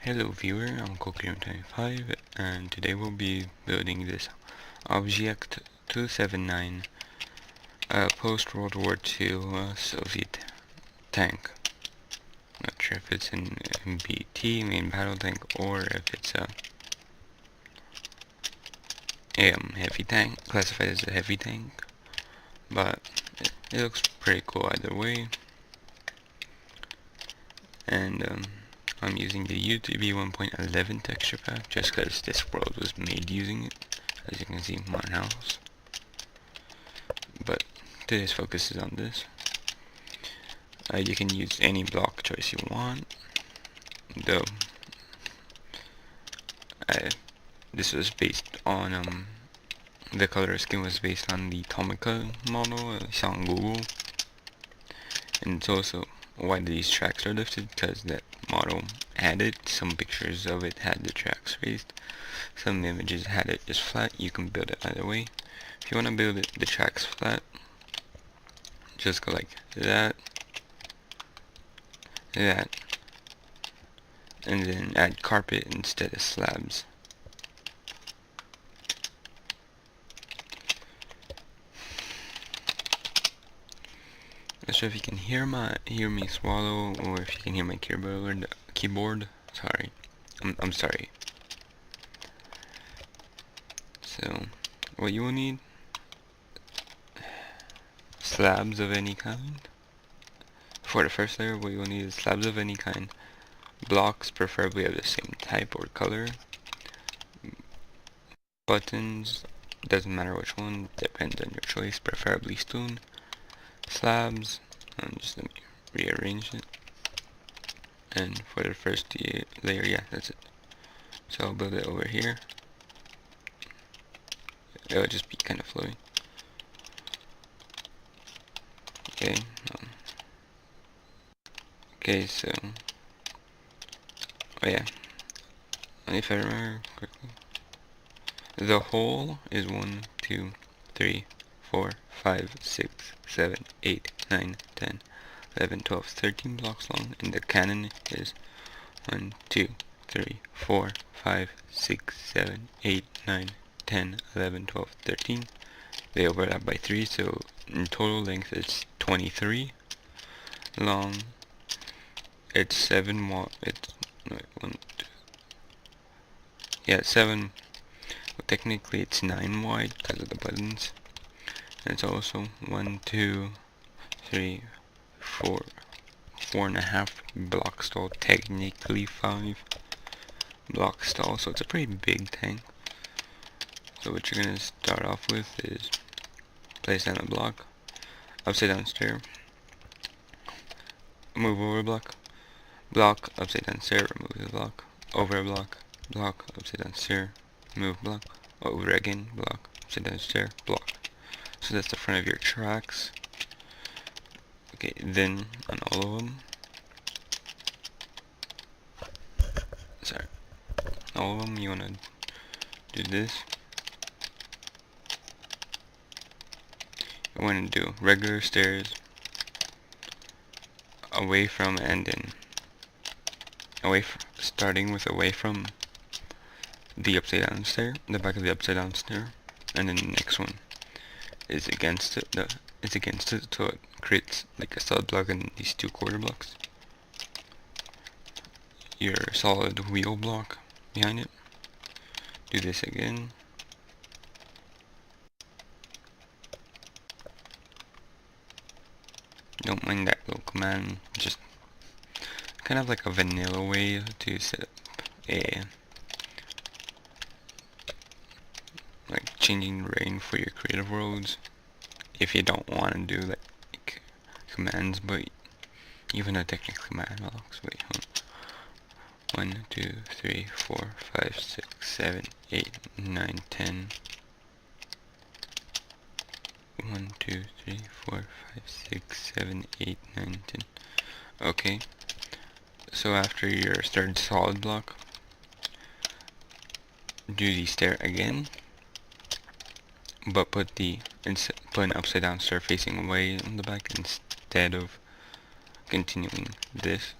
Hello viewer, I'm Cookroom25 and today we'll be building this Objekt 279 post-World War II Soviet tank. Not sure if it's an MBT, main battle tank, or if it's a heavy tank, classified as a heavy tank, but it looks pretty cool either way. And I'm using the UTB 1.11 texture pack just because this world was made using it, as you can see, my house. But today's focus is on this. You can use any block choice you want, though this was based on the color scheme was based on the Tomica model I saw on Google, and it's also why these tracks are lifted, because that model had it. Some pictures of it had the tracks raised, some images had it just flat. You can build it either way. If you want to build the tracks flat, just go like that, and then add carpet instead of slabs. Not sure if you can hear me swallow, or if you can hear my keyboard. Sorry, I'm sorry. So, what you will need: slabs of any kind. For the first layer, what you will need is slabs of any kind. Blocks, preferably of the same type or color. Buttons, doesn't matter which one, depends on your choice. Preferably stone. Slabs, just let me rearrange it. And for the first layer, yeah, that's it. So I'll build it over here. It'll just be kind of floating. Okay. Okay, so yeah. If I remember correctly, the hole is 1, 2, 3, 4, 5, 6, 7, 8, 9, 10, 11, 12, 13 blocks long, and the cannon is 1, 2, 3, 4, 5, 6, 7, 8, 9, 10, 11, 12, 13. They overlap by 3, so in total length it's 23. Long, it's 7 wide. It's wait, 1, 2. Yeah, 7. Well, technically it's 9 wide because of the buttons. And it's also 1, 2, 3, 4, 4.5 blocks tall. Technically 5 blocks tall. So it's a pretty big tank. So what you're gonna start off with is place down a block, upside down stair, move over a block, block, upside down stair, remove the block, over a block, block, upside down stair, move block, over again, block, upside down stair, block. So that's the front of your tracks. Okay, then on all of them, you wanna do this. You wanna do regular stairs, away from, and then starting with away from the upside down stair, the back of the upside down stair, and then the next one is against it. So it creates like a solid block and these 2 quarter blocks. Your solid wheel block behind it. Do this again. Don't mind that little command, just kind of like a vanilla way to set up a like changing rain for your creative worlds, if you don't want to do like commands, but even a technical command blocks. Wait, hold on. 1, 2, 3, 4, 5, 6, 7, 8, 9, 10. 1, 2, 3, 4, 5, 6, 7, 8, 9, 10. Okay. So after your started solid block, do the stair again, but put an upside down stair facing away on the back instead of continuing this.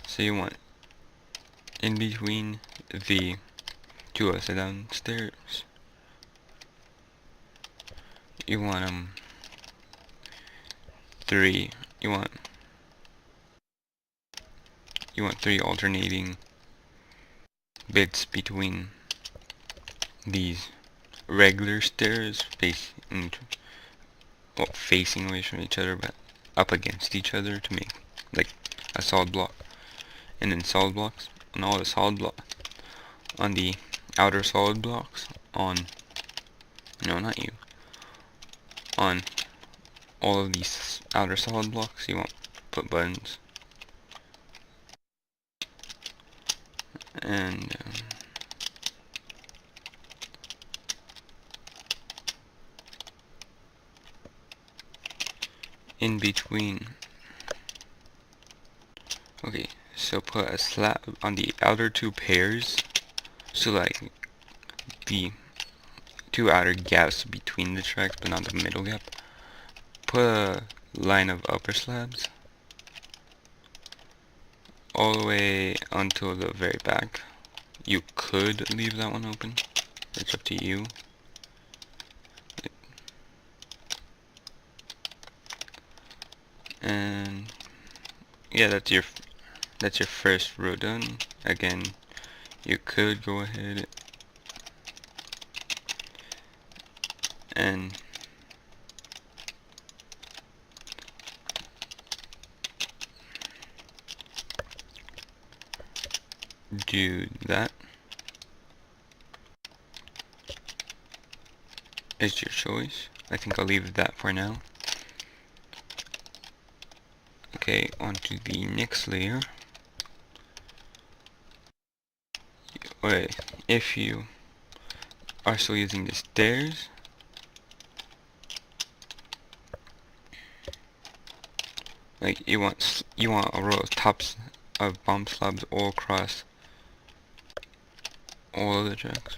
So you want in between the two of us downstairs, you want three. You want three alternating bits between these regular stairs facing away from each other, but up against each other to make like a solid block. And then solid blocks on all the solid block on the outer solid blocks on not you on all of these outer solid blocks you want put buttons. And in between, okay, so put a slab on the outer two pairs, so like the two outer gaps between the tracks but not the middle gap. Put a line of upper slabs all the way until the very back. You could leave that one open, it's up to you. And yeah, that's your first row done. Again, you could go ahead and do that. It's your choice. I think I'll leave that for now. Okay, on to the next layer. Wait, if you are still using the stairs, like you want a row of tops of bomb slabs all across all of the tracks.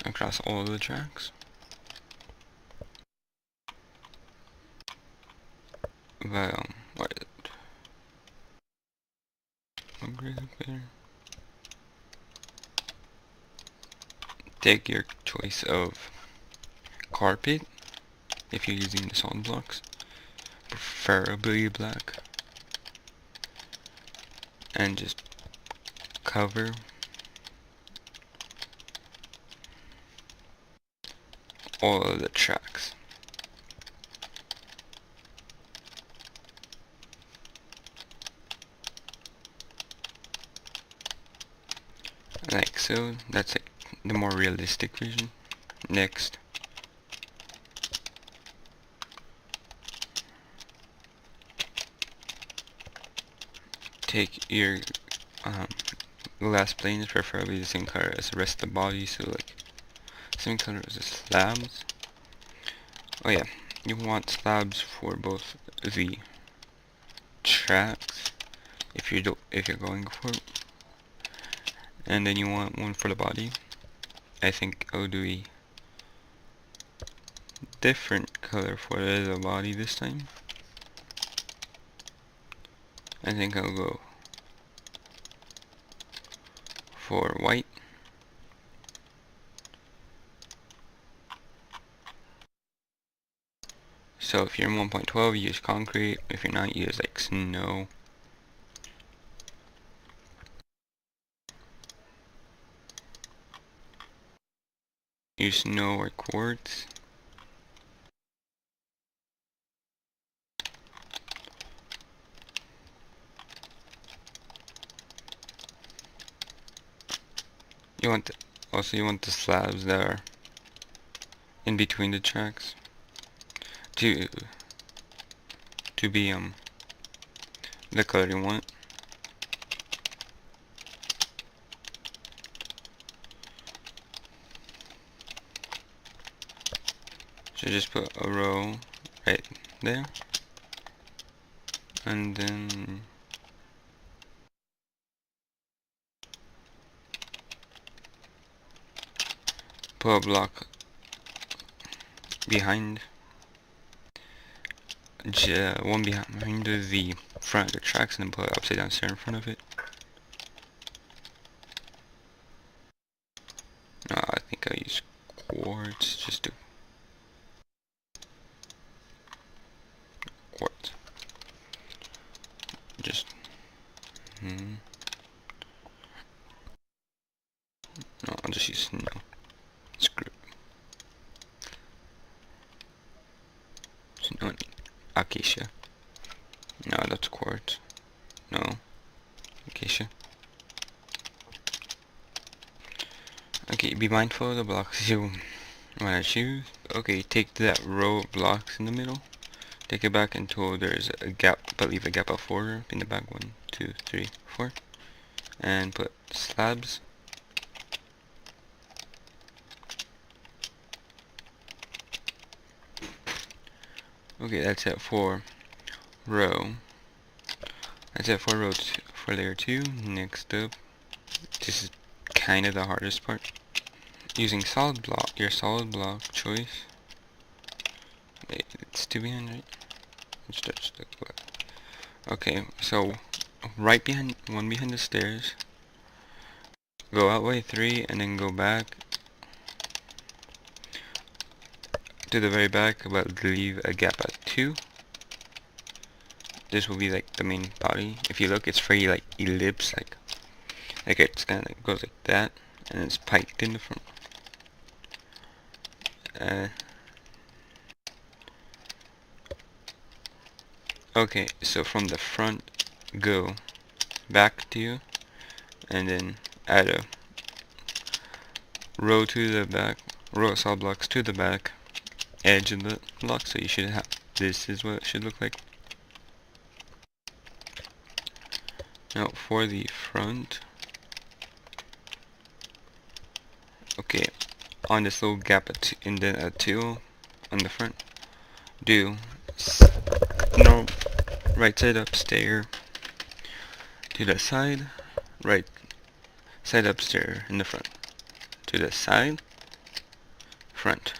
Across all of the tracks. But what is it? Upgrade there. Take your choice of carpet if you're using the solid blocks, preferably black, and just cover all of the tracks. Like so. That's like the more realistic version. Next, take your glass plane is preferably the same color as the rest of the body, so like same color as the slabs. Oh yeah, you want slabs for both the tracks if you're going for it, and then you want one for the body. I think I'll do a different color for the body this time. I think I'll go for white. So if you're in 1.12, use concrete. If you're not, use like snow. Use snow or quartz. You want you want the slabs that are in between the tracks to be the color you want. So just put a row right there, and then put a block behind, one behind the front of the tracks, and then put an upside down stair in front of it. No, I think I use quartz just to quartz. Just no, I'll just use no. Screw. No, acacia. No, that's quartz. No, acacia. Okay, be mindful of the blocks you want to choose. Okay, take that row of blocks in the middle. Take it back until there's a gap, but leave a gap of 4 in the back. 1, 2, 3, 4. And put slabs. Okay, that's it for row. That's it for for layer 2. Next up, this is kind of the hardest part. Using solid block, your solid block choice. Wait, it's 2 behind, right? Okay, so right behind, one behind the stairs. Go out way 3 and then go back to the very back, but leave a gap at 2. This will be like the main body. If you look, it's very like ellipse, like it's kind of goes like that, and it's piked in the front. Okay, so from the front, go back to you, and then add a row to the back, row of solid blocks to the back edge of the block. So you should have, this is what it should look like. Now for the front, okay, on this little gap indent at 2 on the front, do no right side up stair to the side, right side up stair in the front to the side, front.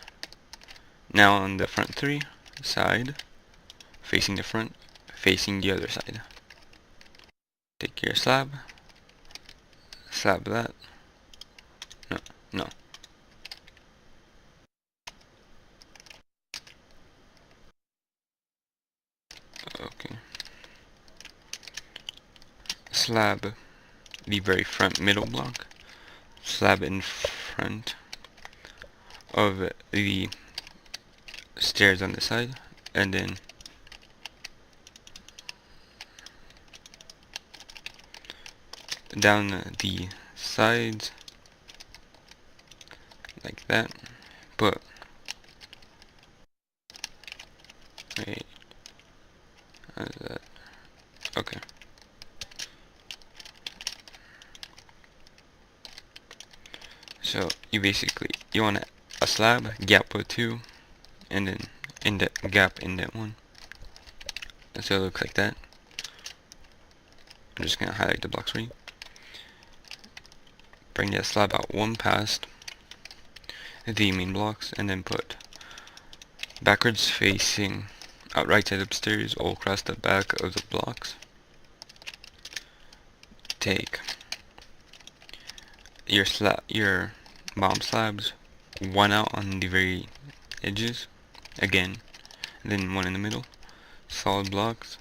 Now on the front 3, side, facing the front, facing the other side. Take your slab, slab that, no. Okay. Slab the very front middle block, slab in front of the stairs on the side, and then down the sides like that. But wait, how's that? Okay. So you basically, you want a slab, gap of 2, and then indent, gap indent 1. So it looks like that. I'm just gonna highlight the blocks for you. Bring that slab out 1 past the main blocks, and then put backwards facing out right side upstairs all across the back of the blocks. Take your bomb slabs, 1 out on the very edges again, and then 1 in the middle. Solid blocks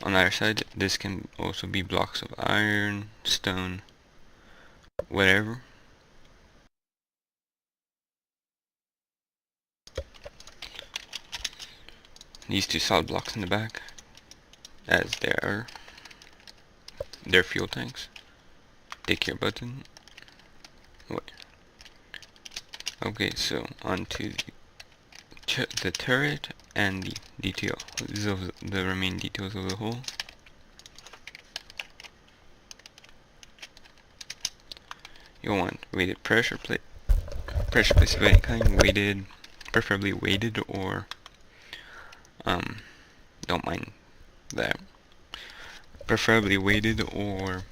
on either side. This can also be blocks of iron, stone, whatever. These 2 solid blocks in the back, as their fuel tanks. Take your button. Wait. Okay, so onto the turret and the detail. These are the remaining details of the hull. You'll want weighted pressure plate of any kind, weighted, preferably weighted, or don't mind that. Preferably weighted or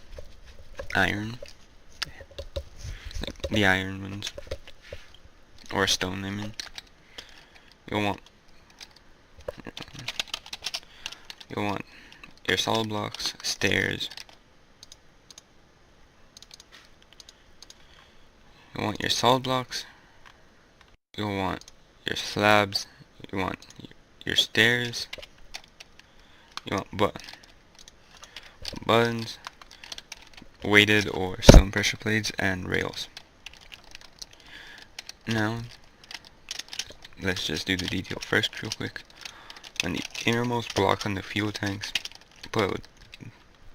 iron, like the iron ones, or stone, I mean. you'll want your solid blocks, stairs. You want your solid blocks. You'll want your slabs. You want your stairs. You want buttons, weighted or stone pressure plates, and rails. Now, let's just do the detail first real quick. On the innermost block on the fuel tanks, put a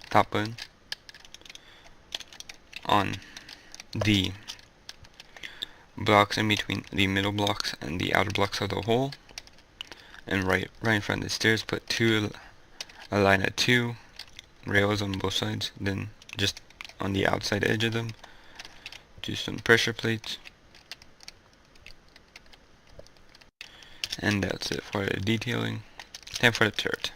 top button. On the blocks in between the middle blocks and the outer blocks of the hole, and right in front of the stairs, put a line of 2 rails on both sides. Then just on the outside edge of them, do some pressure plates. And that's it for the detailing. Time for the turret.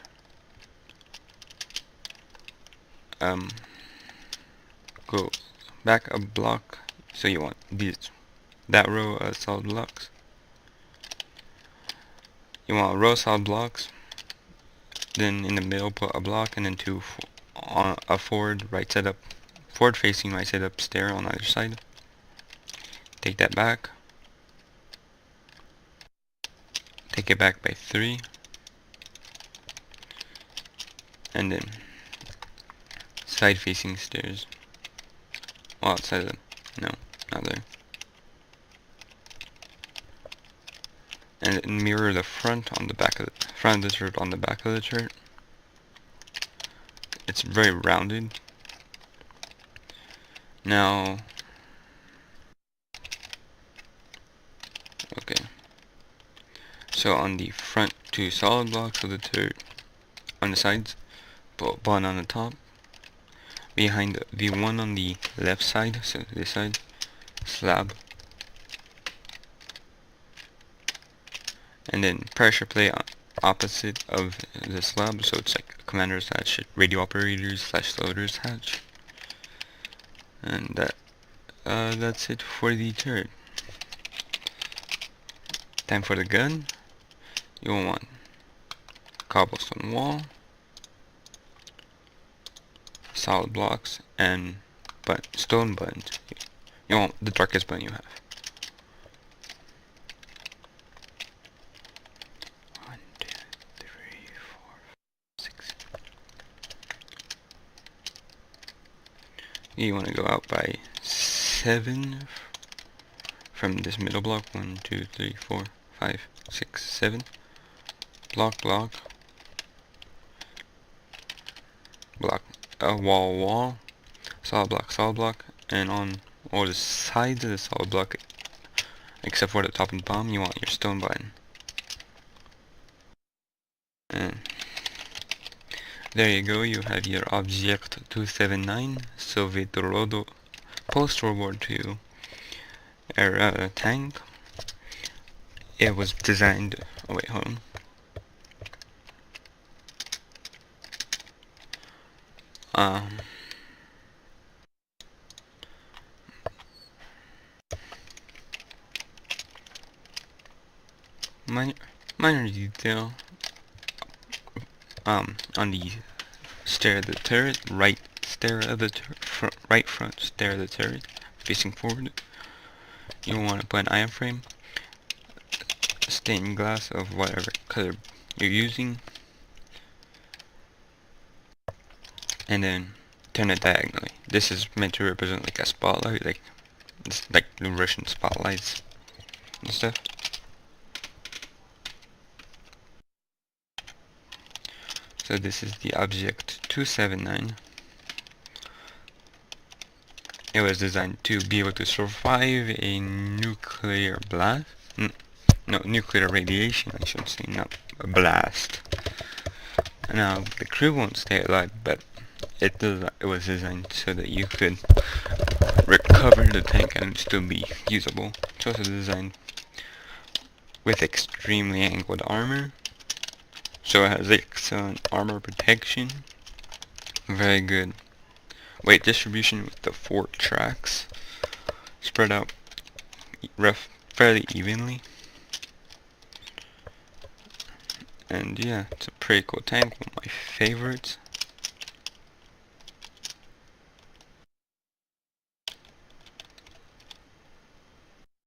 Go back a block. So you want that row of solid blocks. You want a row of solid blocks. Then in the middle put a block, and then a forward facing right side up stair on either side. Take that back. Take it back by 3. And then side facing stairs. Well, outside of them. No, not there. And then mirror the front of the turret on the back of the turret. It's very rounded. Now, okay. So on the front 2 solid blocks of the turret, on the sides, put a button on the top. Behind the one on the left side, so this side, slab. And then pressure plate opposite of the slab, so it's like commander's hatch, radio operators / loaders hatch. And that's it for the turret. Time for the gun. You'll want cobblestone wall, solid blocks, and stone buttons. You want the darkest button you have. 1, 2, 3, 4, 6. You want to go out by 7 from this middle block. 1, 2, 3, 4, 5, 6, 7. Block, wall, solid block, and on all the sides of the solid block, except for the top and bottom, you want your stone button. And there you go, you have your Objekt 279 Soviet post-World War II era tank. It was designed, oh wait, hold on. Minor detail on the stair of the turret, right front stair of the turret, facing forward. You want to put an iron frame, stained glass of whatever color you're using, and then turn it diagonally. This is meant to represent like a spotlight, like the Russian spotlights and stuff. So this is the Objekt 279. It was designed to be able to survive a nuclear blast. No, nuclear radiation, I should say, not a blast. Now, the crew won't stay alive, but it was designed so that you could recover the tank and still be usable. It's also designed with extremely angled armor, so it has excellent armor protection, very good weight distribution with the 4 tracks spread out fairly evenly. And yeah, it's a pretty cool tank, one of my favorites.